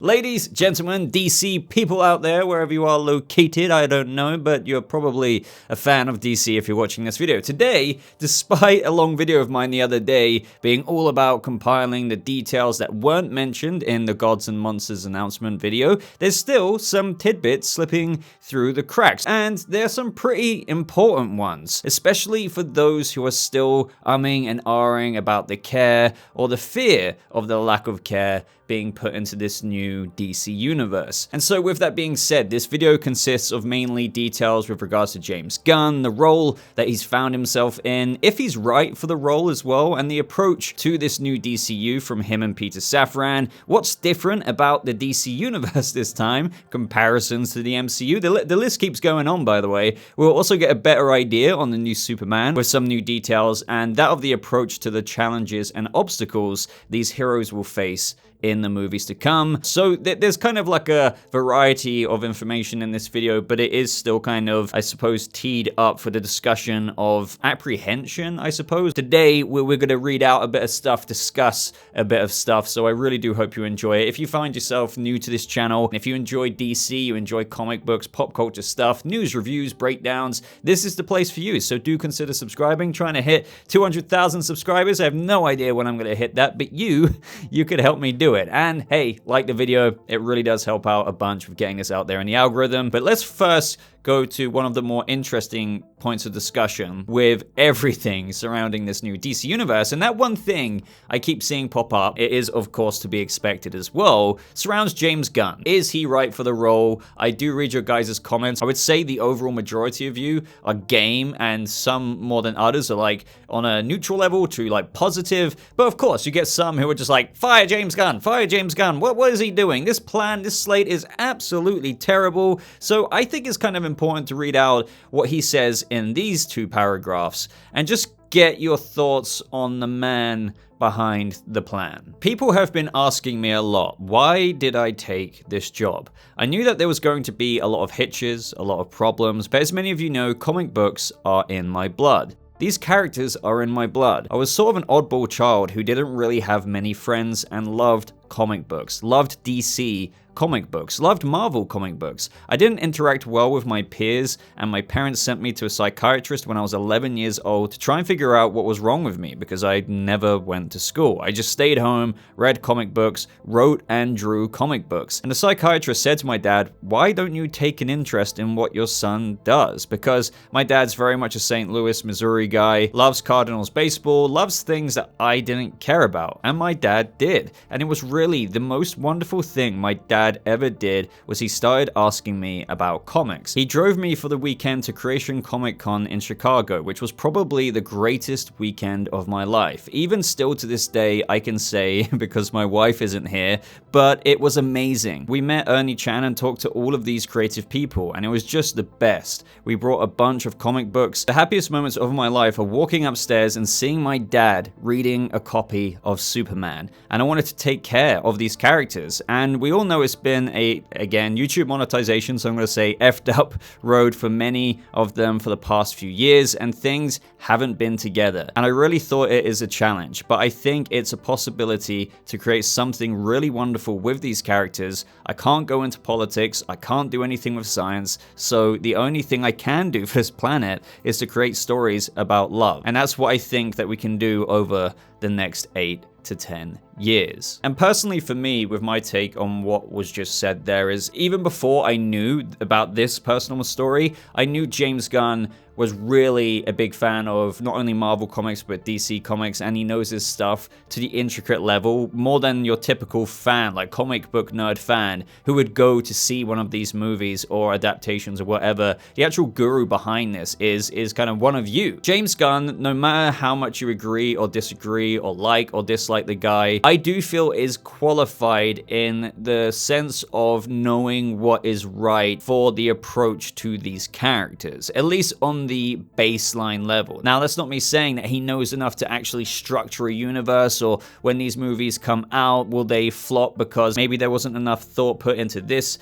Ladies, gentlemen, DC people out there, wherever you are located, I don't know, but you're probably a fan of DC if you're watching this video. Today, despite a long video of mine the other day being all about compiling the details that weren't mentioned in the Gods and Monsters announcement video, there's still some tidbits slipping through the cracks, and there are some pretty important ones, especially for those who are still umming and ahhing about the care or the fear of the lack of care being put into this new DC universe. And so with that being said, this video consists of mainly details with regards to James Gunn, the role that he's found himself in, if he's right for the role as well, and the approach to this new DCU from him and Peter Safran, what's different about the DC universe this time, comparisons to the MCU. The list keeps going on, by the way. We'll also get a better idea on the new Superman with some new details, and that of the approach to the challenges and obstacles these heroes will face in the movies to come. So there's kind of like a variety of information in this video, but it is still kind of, I suppose, teed up for the discussion of apprehension, I suppose. Today, we're going to read out a bit of stuff, discuss a bit of stuff, so I really do hope you enjoy it. If you find yourself new to this channel, if you enjoy DC, you enjoy comic books, pop culture stuff, news, reviews, breakdowns, this is the place for you, so do consider subscribing. Trying to hit 200,000 subscribers. I have no idea when I'm going to hit that, but you could help me do it. And hey, like the video, it really does help out a bunch with getting this out there in the algorithm. But let's first go to one of the more interesting points of discussion with everything surrounding this new DC universe. And that one thing I keep seeing pop up, it is of course to be expected as well, surrounds James Gunn. Is he right for the role? I do read your guys' comments. I would say the overall majority of you are game, and some more than others are like on a neutral level to like positive. But of course, you get some who are just like, fire James Gunn, fire James Gunn. What is he doing? This plan, this slate is absolutely terrible. So I think it's kind of important to read out what he says in these two paragraphs and just get your thoughts on the man behind the plan. People have been asking me a lot, why did I take this job? I knew that there was going to be a lot of hitches, a lot of problems, but as many of you know, comic books are in my blood. These characters are in my blood. I was sort of an oddball child who didn't really have many friends and loved comic books, loved DC comic books, loved Marvel comic books. I didn't interact well with my peers, and my parents sent me to a psychiatrist when I was 11 years old to try and figure out what was wrong with me because I never went to school. I just stayed home, read comic books, wrote and drew comic books. And the psychiatrist said to my dad, why don't you take an interest in what your son does? Because my dad's very much a St. Louis, Missouri guy, loves Cardinals baseball, loves things that I didn't care about, and my dad did. And it was really the most wonderful thing my dad ever did was he started asking me about comics. He drove me for the weekend to Creation Comic Con in Chicago, which was probably the greatest weekend of my life. Even still to this day, I can say, because my wife isn't here, but it was amazing. We met Ernie Chan and talked to all of these creative people, and it was just the best. We brought a bunch of comic books. The happiest moments of my life are walking upstairs and seeing my dad reading a copy of Superman, and I wanted to take care of these characters. And we all know it's been again, YouTube monetization, so I'm going to say effed up road for many of them for the past few years, and things haven't been together. And I really thought it is a challenge, but I think it's a possibility to create something really wonderful with these characters. I can't go into politics, I can't do anything with science, so the only thing I can do for this planet is to create stories about love. And that's what I think that we can do over the next 8 to 10 years. And personally for me, with my take on what was just said there, is even before I knew about this personal story, I knew James Gunn was really a big fan of not only Marvel comics but DC comics, and he knows his stuff to the intricate level, more than your typical fan, like comic book nerd fan, who would go to see one of these movies or adaptations or whatever. The actual guru behind this is kind of one of you. James Gunn, no matter how much you agree or disagree or like or dislike the guy, I do feel is qualified in the sense of knowing what is right for the approach to these characters, at least on the baseline level. Now, that's not me saying that he knows enough to actually structure a universe, or when these movies come out, will they flop because maybe there wasn't enough thought put into this,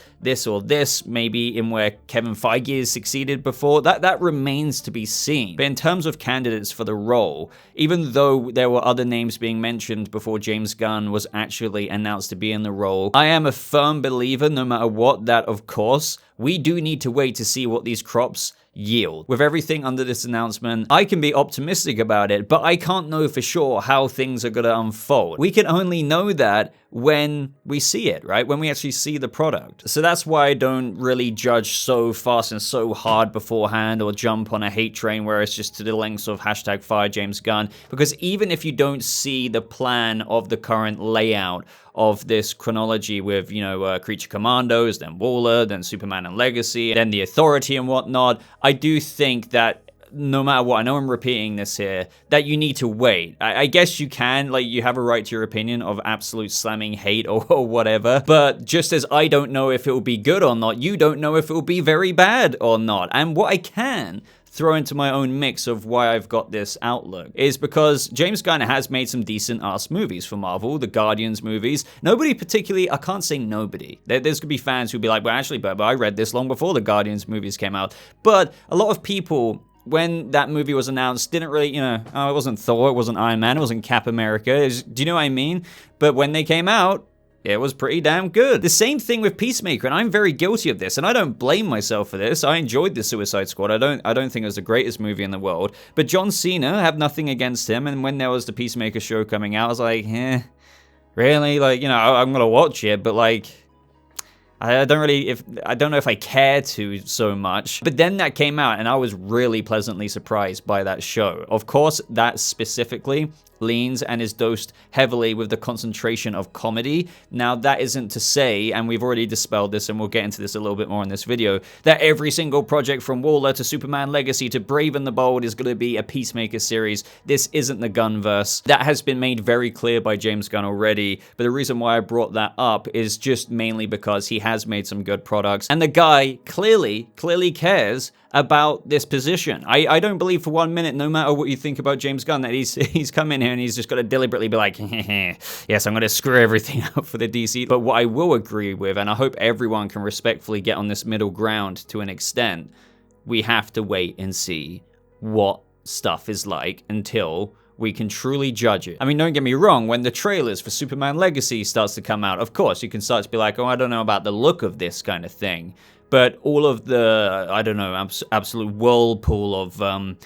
or this, maybe in where Kevin Feige has succeeded before. That remains to be seen. But in terms of candidates for the role, even though there were other names being mentioned before James Gunn was actually announced to be in the role, I am a firm believer, no matter what, that of course, we do need to wait to see what these crops yield. With everything under this announcement, I can be optimistic about it, but I can't know for sure how things are going to unfold. We can only know that when we see it, right? When we actually see the product. So that's why I don't really judge so fast and so hard beforehand, or jump on a hate train where it's just to the lengths of #fire James Gunn, because even if you don't see the plan of the current layout of this chronology with, Creature Commandos, then Waller, then Superman and Legacy, then The Authority and whatnot, I do think that no matter what, I know I'm repeating this here, that you need to wait. I guess you can, you have a right to your opinion of absolute slamming hate or whatever, but just as I don't know if it will be good or not, you don't know if it will be very bad or not. And what I can throw into my own mix of why I've got this outlook is because James Gunn has made some decent-ass movies for Marvel, the Guardians movies. Nobody particularly, I can't say nobody. There's gonna be fans who'll be like, well, actually, but I read this long before the Guardians movies came out. But a lot of people, when that movie was announced, didn't really, it wasn't Thor, it wasn't Iron Man, it wasn't Cap America. Do you know what I mean? But when they came out, it was pretty damn good. The same thing with Peacemaker, and I'm very guilty of this, and I don't blame myself for this. I enjoyed the Suicide Squad. I don't think it was the greatest movie in the world. But John Cena, I have nothing against him, and when there was the Peacemaker show coming out, I was like, really? I'm gonna watch it, but I don't know if I care to so much. But then that came out, and I was really pleasantly surprised by that show. Of course, that specifically leans and is dosed heavily with the concentration of comedy. Now, that isn't to say, and we've already dispelled this, and we'll get into this a little bit more in this video, that every single project from Waller to Superman Legacy to Brave and the Bold is going to be a Peacemaker series. This isn't the Gunverse. That has been made very clear by James Gunn already, but the reason why I brought that up is just mainly because he has made some good products, and the guy clearly cares about this position. I don't believe for 1 minute, no matter what you think about James Gunn, that he's come in here and he's just got to deliberately be like, yes, I'm going to screw everything up for the DC. But what I will agree with, and I hope everyone can respectfully get on this middle ground to an extent, we have to wait and see what stuff is like until we can truly judge it. I mean, don't get me wrong, when the trailers for Superman Legacy starts to come out, of course, you can start to be like, oh, I don't know about the look of this kind of thing. But all of the, absolute whirlpool of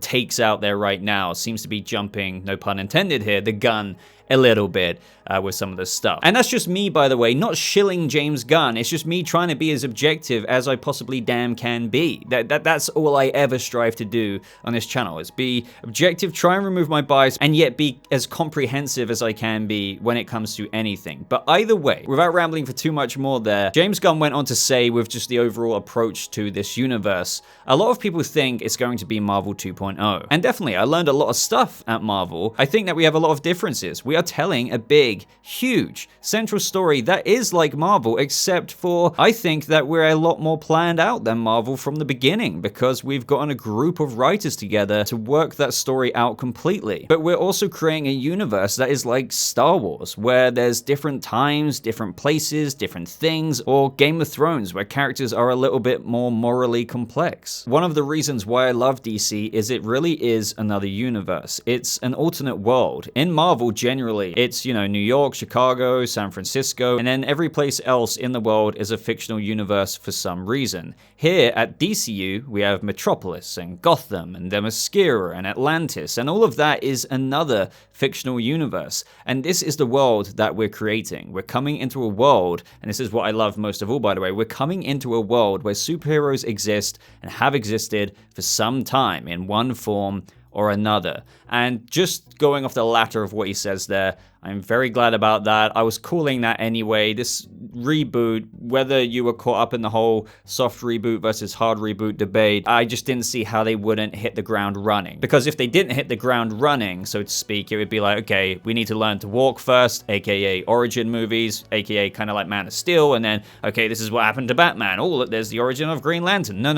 takes out there right now seems to be jumping, no pun intended here, the gun a little bit with some of this stuff. And that's just me, by the way, not shilling James Gunn. It's just me trying to be as objective as I possibly damn can be. That's all I ever strive to do on this channel, is be objective, try and remove my bias, and yet be as comprehensive as I can be when it comes to anything. But either way, without rambling for too much more there, James Gunn went on to say, with just the overall approach to this universe, a lot of people think it's going to be Marvel 2.0. And definitely, I learned a lot of stuff at Marvel. I think that we have a lot of differences. We are telling a big, huge central story that is like Marvel, except for I think that we're a lot more planned out than Marvel from the beginning, because we've gotten a group of writers together to work that story out completely. But we're also creating a universe that is like Star Wars, where there's different times, different places, different things, or Game of Thrones, where characters are a little bit more morally complex. One of the reasons why I love DC is it really is another universe. It's an alternate world. In Marvel, generally, it's, New York, Chicago, San Francisco, and then every place else in the world is a fictional universe for some reason. Here at DCU, we have Metropolis and Gotham and Themyscira and Atlantis, and all of that is another fictional universe. And this is the world that we're creating. We're coming into a world, and this is what I love most of all, by the way, we're coming into a world where superheroes exist and have existed for some time in one form or another. And just going off the latter of what he says there, I'm very glad about that. I was calling that anyway. This reboot whether you were caught up in the whole soft reboot versus hard reboot debate, I just didn't see how they wouldn't hit the ground running. Because if they didn't hit the ground running, so to speak, it would be like, okay, we need to learn to walk first, aka origin movies, aka kind of like Man of Steel, and then, okay, this is what happened to Batman. Oh, there's the origin of Green Lantern. No.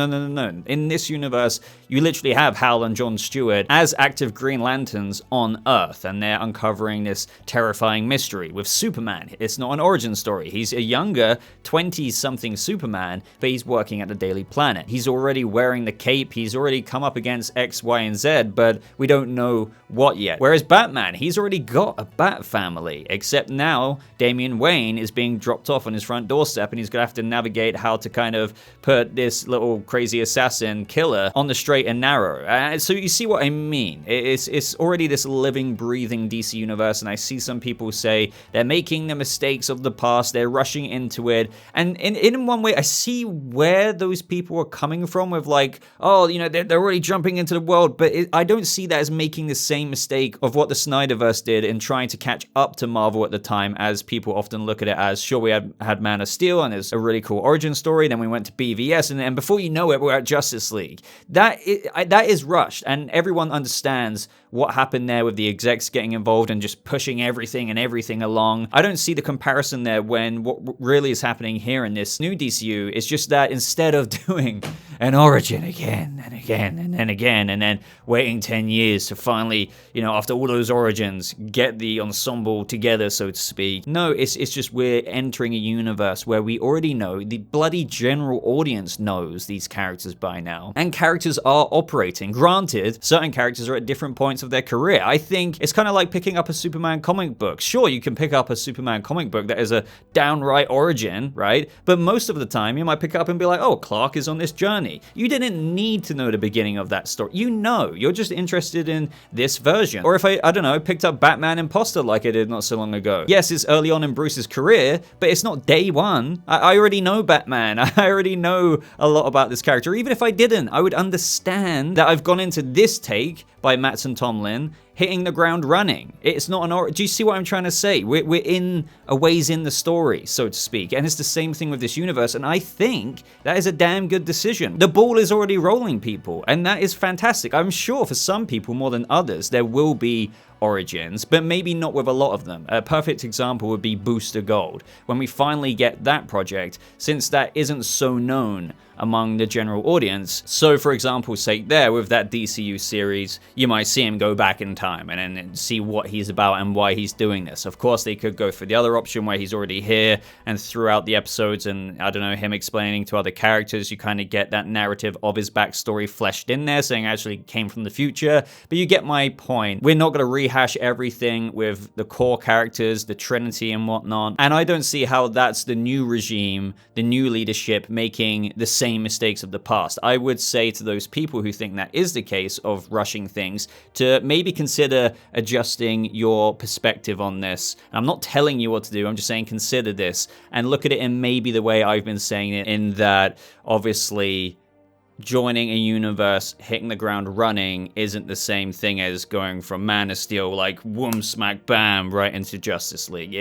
In this universe, you literally have Hal and John Stewart as active Green Lanterns on Earth, and they're uncovering this terrifying mystery. With Superman, it's not an origin story. He's a younger 20-something Superman, but he's working at the Daily Planet. He's already wearing the cape. He's already come up against X, Y, and Z, but we don't know what yet. Whereas Batman, he's already got a Bat family, except now Damian Wayne is being dropped off on his front doorstep, and he's gonna have to navigate how to kind of put this little crazy assassin killer on the straight and narrow. So you see what I mean. It's already this living, breathing DC universe, and I see some people say they're making the mistakes of the past, they're rushing into it, and in one way I see where those people are coming from with like, oh, you know, they're already jumping into the world, but I don't see that as making the same mistake of what the Snyderverse did in trying to catch up to Marvel at the time, as people often look at it as, sure, we had Man of Steel, and it's a really cool origin story, then we went to BVS, and then before you know it, we're at Justice League. That is rushed, and everyone understands what happened there with the execs getting involved and just pushing everything along. I don't see the comparison there when what really is happening here in this new DCU is just that instead of doing an origin again and again and then again and then waiting 10 years to finally, you know, after all those origins, get the ensemble together, so to speak. No, it's just we're entering a universe where we already know, the bloody general audience knows these characters by now. And characters are operating. Granted, certain characters are at different points of their career. I think it's kind of like picking up a Superman comic book. Sure, you can pick up a Superman comic book that is a downright origin, right? But most of the time, you might pick it up and be like, oh, Clark is on this journey. You didn't need to know the beginning of that story. You know, you're just interested in this version. Or if I don't know, picked up Batman Imposter like I did not so long ago. Yes, it's early on in Bruce's career, but it's not day one. I already know Batman. I already know a lot about this character. Even if I didn't, I would understand that I've gone into this take by Mattson Tomlin hitting the ground running. It's not an do you see what I'm trying to say? We're in a ways in the story, so to speak, and it's the same thing with this universe, and I think that is a damn good decision. The ball is already rolling, people, and that is fantastic. I'm sure for some people more than others there will be origins, but maybe not with a lot of them. A perfect example would be Booster Gold. When we finally get that project, since that isn't so known among the general audience, so for example's sake there, with that DCU series, you might see him go back in time and then see what he's about and why he's doing this. Of course, they could go for the other option where he's already here, and throughout the episodes and, I don't know, him explaining to other characters, you kind of get that narrative of his backstory fleshed in there, saying actually came from the future. But you get my point. We're not going to rehash everything with the core characters, the Trinity and whatnot, and I don't see how that's the new regime, the new leadership making the same mistakes of the past. I would say to those people who think that is the case of rushing things to maybe consider adjusting your perspective on this. And I'm not telling you what to do, I'm just saying consider this and look at it in maybe the way I've been saying it, in that obviously joining a universe, hitting the ground running isn't the same thing as going from Man of Steel, like whoom, smack, bam, right into Justice League.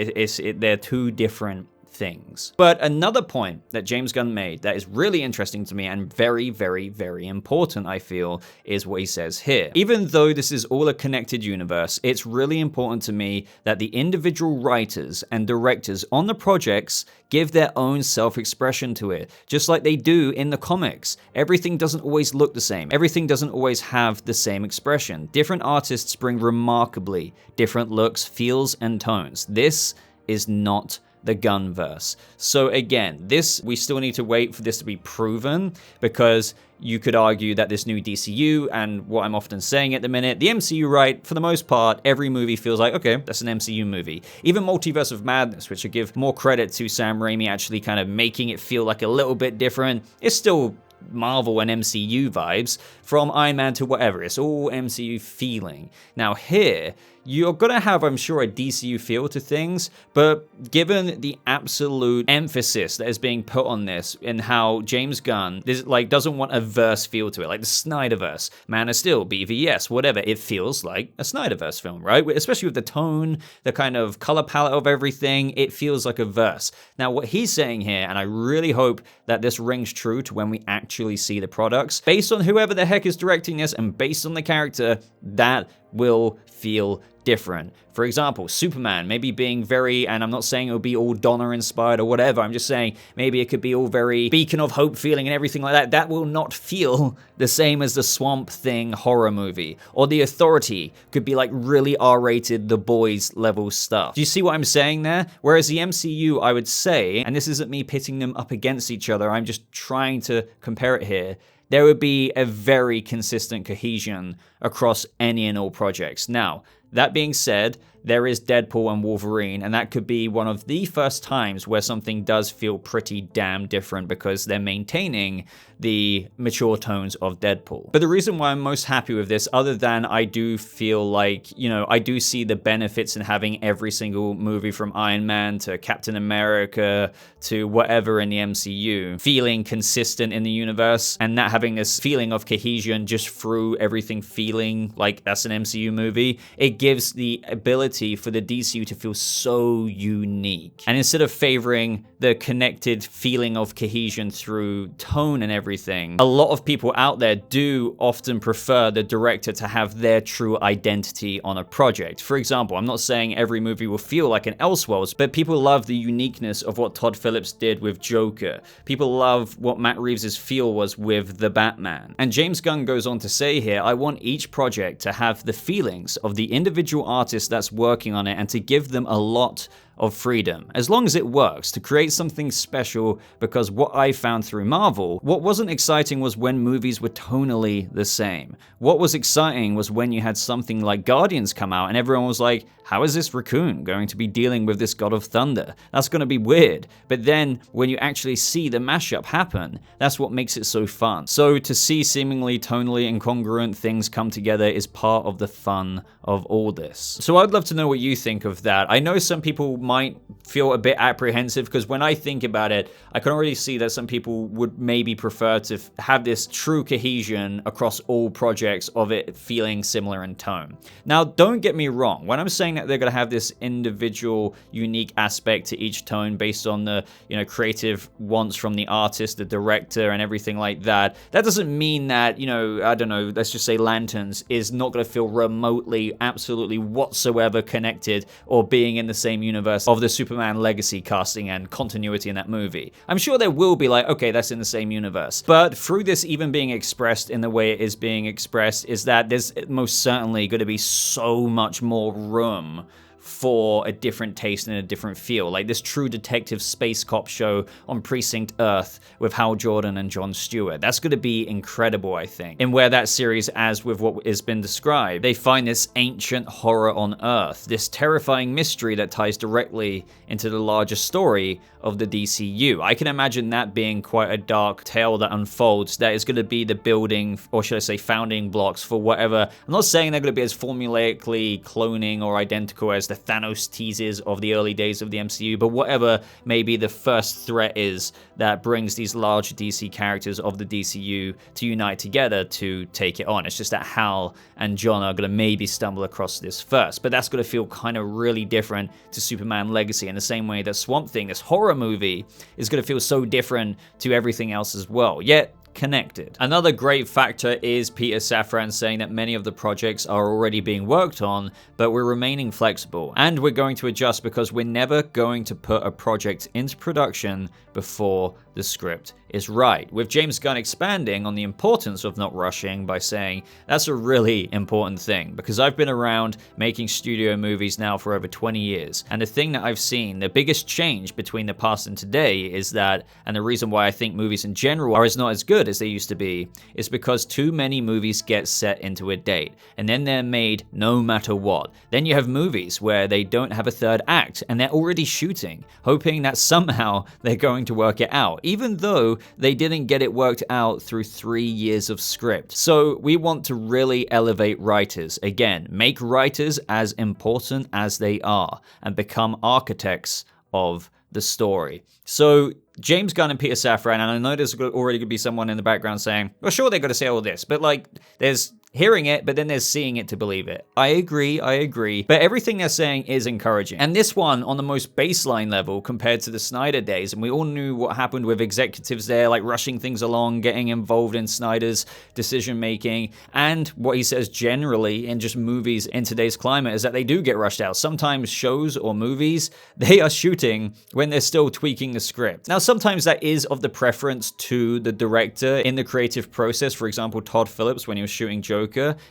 They're two different things. But another point that James Gunn made that is really interesting to me and very, very, very important, I feel, is what he says here. Even though this is all a connected universe, it's really important to me that the individual writers and directors on the projects give their own self-expression to it, just like they do in the comics. Everything doesn't always look the same. Everything doesn't always have the same expression. Different artists bring remarkably different looks, feels, and tones. This is not the Gunverse. So again, we still need to wait for this to be proven, because you could argue that this new DCU, and what I'm often saying at the minute, the MCU, right, for the most part, every movie feels like, okay, that's an MCU movie. Even Multiverse of Madness, which I give more credit to Sam Raimi actually kind of making it feel like a little bit different, it's still Marvel and MCU vibes. From Iron Man to whatever, it's all MCU feeling. Now here, you're gonna have, I'm sure, a DCU feel to things, but given the absolute emphasis that is being put on this and how James Gunn doesn't want a verse feel to it, like the Snyderverse, Man of Steel, BVS, whatever, it feels like a Snyderverse film, right? Especially with the tone, the kind of color palette of everything, it feels like a verse. Now, what he's saying here, and I really hope that this rings true to when we actually see the products, based on whoever the heck is directing this and based on the character, that will feel different. For example, Superman maybe being very, and I'm not saying it will be all Donner inspired or whatever, I'm just saying maybe it could be all very beacon of hope feeling and everything like that. That will not feel the same as the Swamp Thing horror movie. Or The Authority could be like really R-rated, The Boys level stuff. Do you see what I'm saying there? Whereas the MCU, I would say, and this isn't me pitting them up against each other, I'm just trying to compare it here, there would be a very consistent cohesion across any and all projects. Now, that being said, there is Deadpool and Wolverine, and that could be one of the first times where something does feel pretty damn different because they're maintaining the mature tones of Deadpool. But the reason why I'm most happy with this, other than I do feel like, I do see the benefits in having every single movie from Iron Man to Captain America to whatever in the MCU feeling consistent in the universe, and that having this feeling of cohesion just through everything feeling like that's an MCU movie, it gives the ability for the DCU to feel so unique. And instead of favoring the connected feeling of cohesion through tone and everything, a lot of people out there do often prefer the director to have their true identity on a project. For example, I'm not saying every movie will feel like an Elseworlds, but people love the uniqueness of what Todd Phillips did with Joker. People love what Matt Reeves' feel was with The Batman. And James Gunn goes on to say here, I want each project to have the feelings of the individual artist that's working on it and to give them a lot of freedom, as long as it works, to create something special, because what I found through Marvel, what wasn't exciting was when movies were tonally the same. What was exciting was when you had something like Guardians come out and everyone was like, how is this raccoon going to be dealing with this God of Thunder? That's going to be weird. But then when you actually see the mashup happen, that's what makes it so fun. So to see seemingly tonally incongruent things come together is part of the fun of all this. So I'd love to know what you think of that. I know some people might feel a bit apprehensive because when I think about it, I can already see that some people would maybe prefer to have this true cohesion across all projects of it feeling similar in tone. Now, don't get me wrong. When I'm saying that they're going to have this individual, unique aspect to each tone based on the, creative wants from the artist, the director, and everything like that, that doesn't mean that, I don't know, let's just say Lanterns is not going to feel remotely, absolutely whatsoever connected or being in the same universe of the Superman legacy casting and continuity in that movie. I'm sure there will be like, okay, that's in the same universe. But through this even being expressed in the way it is being expressed is that there's most certainly going to be so much more room for a different taste and a different feel. Like this True Detective space cop show on Precinct Earth with Hal Jordan and Jon Stewart. That's going to be incredible, I think. And where that series, as with what has been described, they find this ancient horror on Earth, this terrifying mystery that ties directly into the larger story of the DCU. I can imagine that being quite a dark tale that unfolds, that is going to be the building, or should I say founding blocks for whatever. I'm not saying they're going to be as formulaically cloning or identical as the Thanos teases of the early days of the MCU, but whatever maybe the first threat is that brings these large DC characters of the DCU to unite together to take it on. It's just that Hal and John are going to maybe stumble across this first, but that's going to feel kind of really different to Superman Legacy in the same way that Swamp Thing, this horror movie, is going to feel so different to everything else as well. Yet connected. Another great factor is Peter Safran saying that many of the projects are already being worked on, but we're remaining flexible and we're going to adjust because we're never going to put a project into production before the script is right. With James Gunn expanding on the importance of not rushing by saying that's a really important thing, because I've been around making studio movies now for over 20 years, and the thing that I've seen, the biggest change between the past and today is that, and the reason why I think movies in general are not as good good as they used to be is because too many movies get set into a date, and then they're made no matter what. Then you have movies where they don't have a third act, and they're already shooting, hoping that somehow they're going to work it out, even though they didn't get it worked out through 3 years of script. So we want to really elevate writers. Again, make writers as important as they are, and become architects of the story. So James Gunn and Peter Safran, and I know there's already going to be someone in the background saying, well, sure, they're going to say all this, but like, there's hearing it, but then there's seeing it to believe it. I agree, but everything they're saying is encouraging. And this one, on the most baseline level compared to the Snyder days, and we all knew what happened with executives there, like rushing things along, getting involved in Snyder's decision-making, and what he says generally in just movies in today's climate is that they do get rushed out. Sometimes shows or movies, they are shooting when they're still tweaking the script. Now, sometimes that is of the preference to the director in the creative process. For example, Todd Phillips, when he was shooting Joker,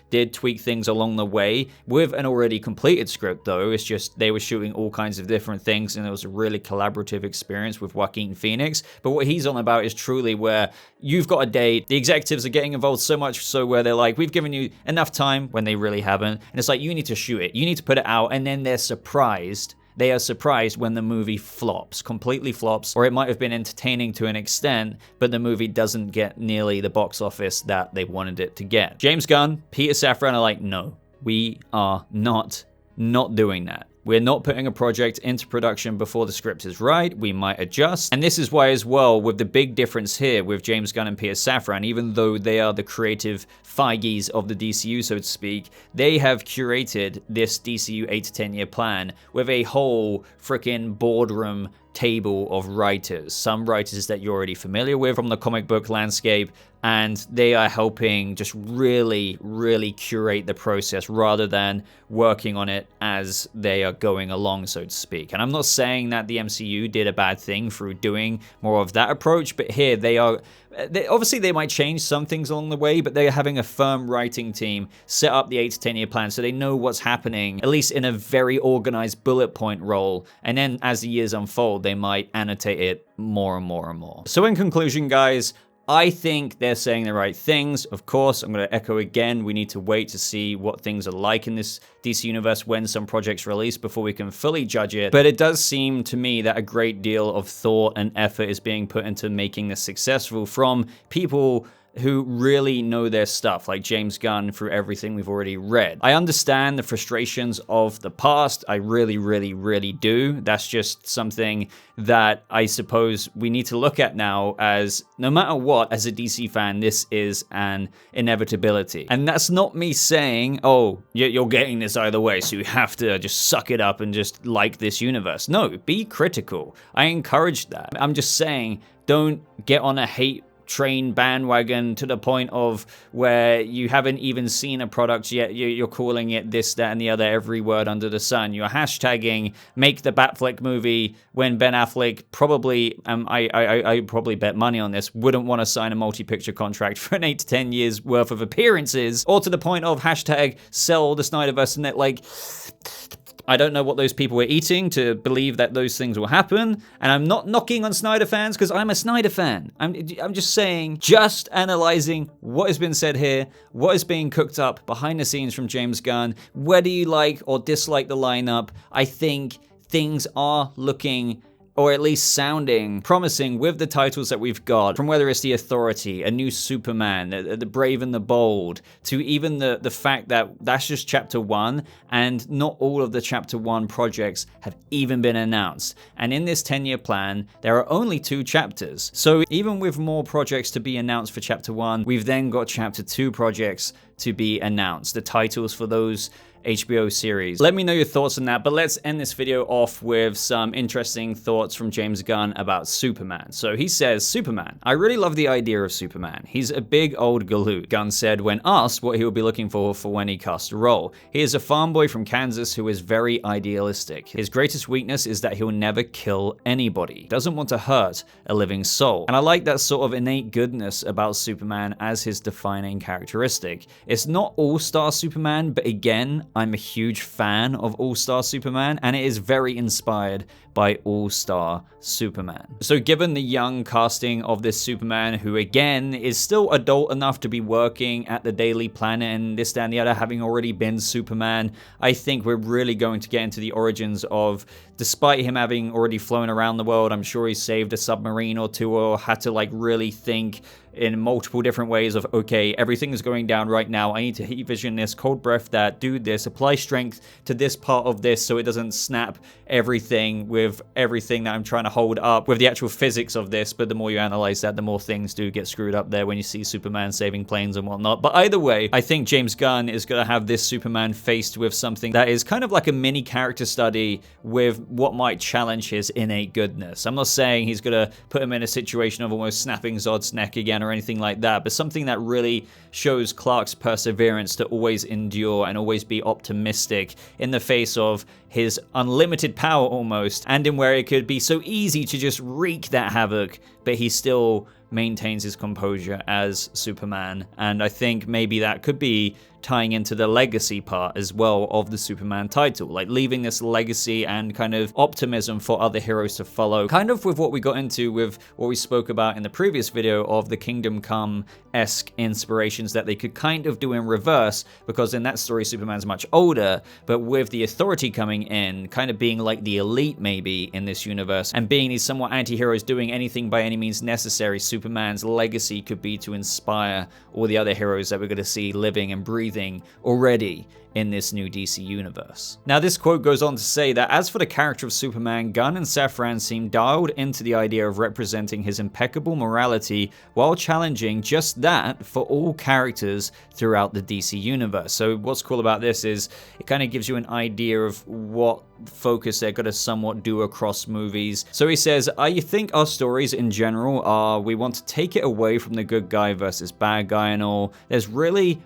did tweak things along the way with an already completed script, though. It's just they were shooting all kinds of different things, and it was a really collaborative experience with Joaquin Phoenix. But what he's on about is truly where you've got a date, the executives are getting involved so much so where they're like, we've given you enough time, when they really haven't, and it's like, you need to shoot it, you need to put it out, and then they're surprised. They are surprised when the movie flops, completely flops, or it might have been entertaining to an extent, but the movie doesn't get nearly the box office that they wanted it to get. James Gunn, Peter Safran are like, no, we are not doing that. We're not putting a project into production before the script is right. We might adjust. And this is why as well, with the big difference here with James Gunn and Peter Safran, even though they are the creative Feiges of the DCU, so to speak, they have curated this DCU 8 to 10 year plan with a whole freaking boardroom table of writers. Some writers that you're already familiar with from the comic book landscape, and they are helping just really, really curate the process rather than working on it as they are going along, so to speak. And I'm not saying that the MCU did a bad thing through doing more of that approach, but here obviously they might change some things along the way, but they're having a firm writing team set up the 8 to 10 year plan so they know what's happening, at least in a very organized bullet point role. And then as the years unfold, they might annotate it more and more and more. So in conclusion, guys, I think they're saying the right things. Of course, I'm going to echo again, we need to wait to see what things are like in this DC universe when some projects release before we can fully judge it. But it does seem to me that a great deal of thought and effort is being put into making this successful from people who really know their stuff, like James Gunn, through everything we've already read. I understand the frustrations of the past. I really, really, really do. That's just something that I suppose we need to look at now, as no matter what, as a DC fan, this is an inevitability. And that's not me saying, oh, you're getting this either way, so you have to just suck it up and just like this universe. No, be critical. I encourage that. I'm just saying, don't get on a hate train bandwagon to the point of where you haven't even seen a product yet. You're calling it this, that, and the other, every word under the sun. You're hashtagging make the Batfleck movie when Ben Affleck probably, I probably bet money on this, wouldn't want to sign a multi-picture contract for an 8 to 10 years worth of appearances, or to the point of hashtag sell the Snyderverse, and that, like, I don't know what those people were eating to believe that those things will happen. And I'm not knocking on Snyder fans because I'm a Snyder fan. I'm just saying, just analyzing what has been said here, what is being cooked up behind the scenes from James Gunn, whether you like or dislike the lineup, I think things are looking, or at least sounding, promising with the titles that we've got, from whether it's The Authority, a new Superman, the Brave and the Bold, to even the fact that that's just chapter 1, and not all of the chapter 1 projects have even been announced. And in this 10-year plan, there are only 2 chapters. So even with more projects to be announced for chapter 1, we've then got chapter 2 projects to be announced, the titles for those HBO series. Let me know your thoughts on that, but let's end this video off with some interesting thoughts from James Gunn about Superman. So he says, Superman. I really love the idea of Superman. He's a big old galoot. Gunn said when asked what he would be looking for when he cast a role. He is a farm boy from Kansas who is very idealistic. His greatest weakness is that he'll never kill anybody. Doesn't want to hurt a living soul. And I like that sort of innate goodness about Superman as his defining characteristic. It's not all-star Superman, but again, I'm a huge fan of All-Star Superman, and it is very inspired by All-Star Superman. So given the young casting of this Superman, who again is still adult enough to be working at the Daily Planet and this, that, and the other, having already been Superman, I think we're really going to get into the origins of, despite him having already flown around the world, I'm sure he saved a submarine or two, or had to like really think in multiple different ways of, okay, everything is going down right now. I need to heat vision this, cold breath that, do this, apply strength to this part of this so it doesn't snap everything with everything that I'm trying to hold up with the actual physics of this. But the more you analyze that, the more things do get screwed up there when you see Superman saving planes and whatnot. But either way, I think James Gunn is going to have this Superman faced with something that is kind of like a mini character study with what might challenge his innate goodness. I'm not saying he's going to put him in a situation of almost snapping Zod's neck again or anything like that, but something that really shows Clark's perseverance to always endure and always be optimistic in the face of his unlimited power almost, and in where it could be so easy to just wreak that havoc, but he still maintains his composure as Superman. And I think maybe that could be tying into the legacy part as well of the Superman title, like leaving this legacy and kind of optimism for other heroes to follow, kind of with what we got into with what we spoke about in the previous video of the Kingdom Come-esque inspirations that they could kind of do in reverse, because in that story Superman's much older, but with the Authority coming in, kind of being like the elite maybe in this universe, and being these somewhat anti-heroes doing anything by any means necessary, Superman's legacy could be to inspire all the other heroes that we're going to see living and breathing already in this new DC universe. Now, this quote goes on to say that as for the character of Superman, Gunn and Safran seem dialed into the idea of representing his impeccable morality while challenging just that for all characters throughout the DC universe. So what's cool about this is it kind of gives you an idea of what focus they're going to somewhat do across movies. So he says, I think our stories in general are, we want to take it away from the good guy versus bad guy and all. There's really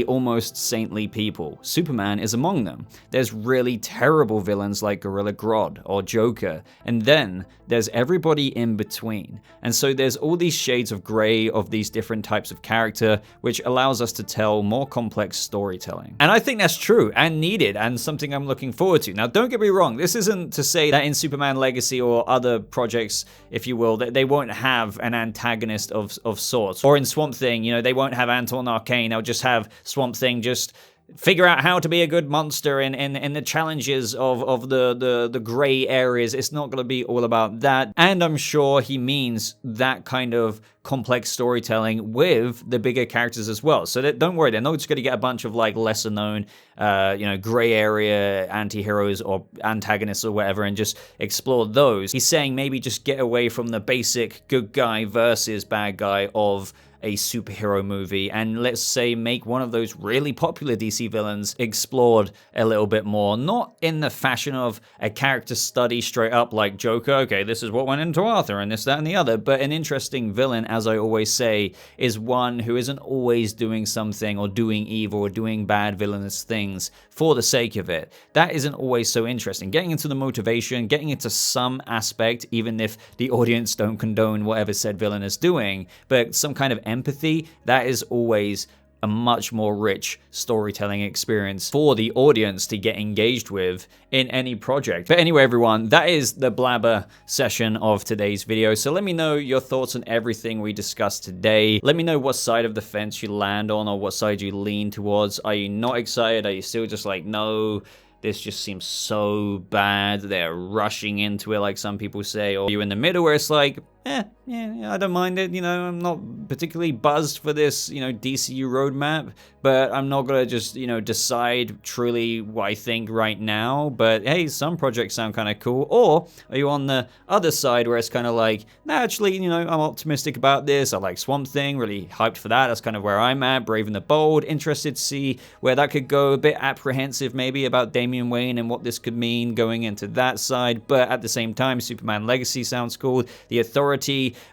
almost saintly people. Superman is among them. There's really terrible villains like Gorilla Grodd or Joker, and then there's everybody in between. And so there's all these shades of gray of these different types of character, which allows us to tell more complex storytelling. And I think that's true and needed, and something I'm looking forward to. Now, don't get me wrong, this isn't to say that in Superman Legacy or other projects, if you will, that they won't have an antagonist of sorts. Or in Swamp Thing, you know, they won't have Anton Arcane, they'll just have Swamp Thing just figure out how to be a good monster in the challenges of the gray areas. It's not going to be all about that. And I'm sure he means that kind of complex storytelling with the bigger characters as well. So that, don't worry, they're not just going to get a bunch of like lesser known, gray area anti-heroes or antagonists or whatever and just explore those. He's saying maybe just get away from the basic good guy versus bad guy of a superhero movie, and let's say make one of those really popular DC villains explored a little bit more, not in the fashion of a character study straight up like Joker, okay, this is what went into Arthur and this, that, and the other, but an interesting villain, as I always say, is one who isn't always doing something or doing evil or doing bad villainous things for the sake of it. That isn't always so interesting. Getting into the motivation, getting into some aspect, even if the audience don't condone whatever said villain is doing, but some kind of empathy, that is always a much more rich storytelling experience for the audience to get engaged with in any project. But anyway, everyone, that is the blabber session of today's video. So let me know your thoughts on everything we discussed today. Let me know what side of the fence you land on or what side you lean towards. Are you not excited? Are you still just like, no, this just seems so bad, they're rushing into it like some people say? Or are you in the middle where it's like, yeah, I don't mind it, I'm not particularly buzzed for this, DCU roadmap, but I'm not gonna just, decide truly what I think right now, but hey, some projects sound kind of cool? Or are you on the other side where it's kind of like, nah, actually, I'm optimistic about this, I like Swamp Thing, really hyped for that, that's kind of where I'm at, Brave and the Bold, interested to see where that could go, a bit apprehensive maybe about Damian Wayne and what this could mean going into that side, but at the same time, Superman Legacy sounds cool, the Authority,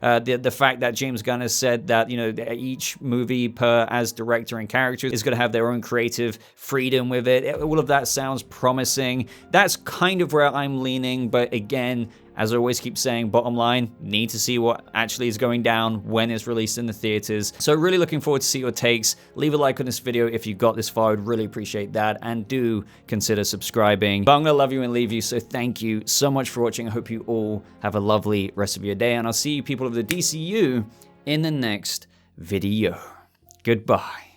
the fact that James Gunn has said that each movie per as director and character is going to have their own creative freedom with it. All of that sounds promising. That's kind of where I'm leaning, but again, as I always keep saying, bottom line, need to see what actually is going down when it's released in the theaters. So really looking forward to see your takes. Leave a like on this video if you got this far. I'd really appreciate that. And do consider subscribing. But I'm going to love you and leave you. So thank you so much for watching. I hope you all have a lovely rest of your day. And I'll see you people of the DCU in the next video. Goodbye.